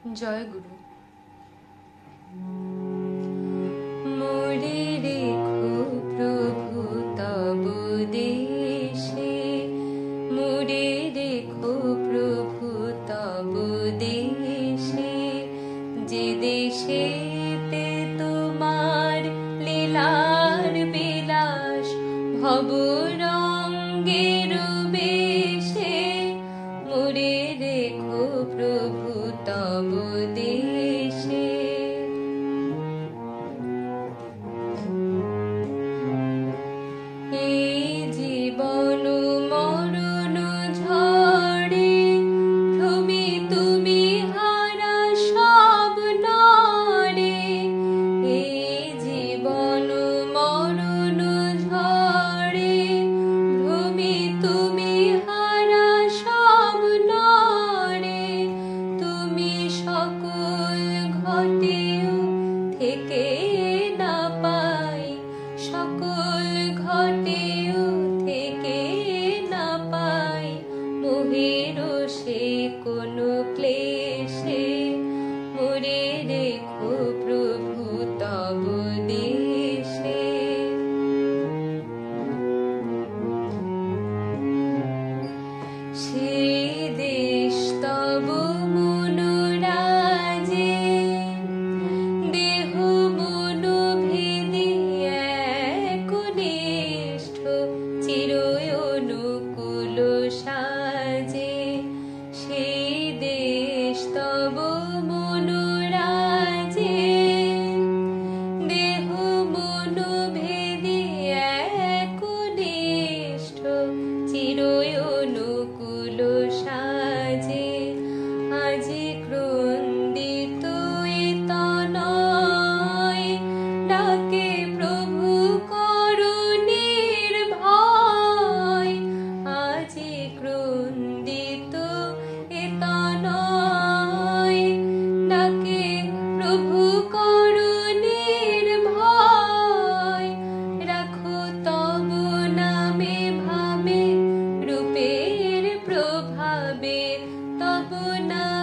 জয় গুরু। মোরে রেখো প্রভু তব দেশে, মোরে রেখো প্রভু তব দেশে, যে দেশেতে তোমার লীলার বিলাস ভব রঙ্গের বেশে, মোরে রেখো প্রভু তব দেশে। এই জীবন মরণ ঝড়ে ভ্রমি তুমি হারা সব নরে, এই জীবন মরণ ঝড়ে ভ্রমি তুমি হারা সব নরে, তুমি সকল ঘটেও থেকে না পাই, সকল ঘটেও থেকে না পাই মোহের সে কোনো ক্লেশে, মোরে রেখো প্রভু তব দেশে। সে দেশ তব মনোরাজে, দেহ মন ভেদি একনিষ্ঠ চির অনুকূল সাজে, সেই দেশ তব মনোরাজে, দেহ মন ভেদি একনিষ্ঠ চির অনুকূল সাজে, আজি ক্রন্দিত এ তনয় ডাকে প্রভু করো নির্ভয়, আজি ক্রন্দিত এ তনয় ডাকে প্রভু করো নির্ভয়, রাখো তব নামে ভাবে রূপের প্রভাবে, তব নামে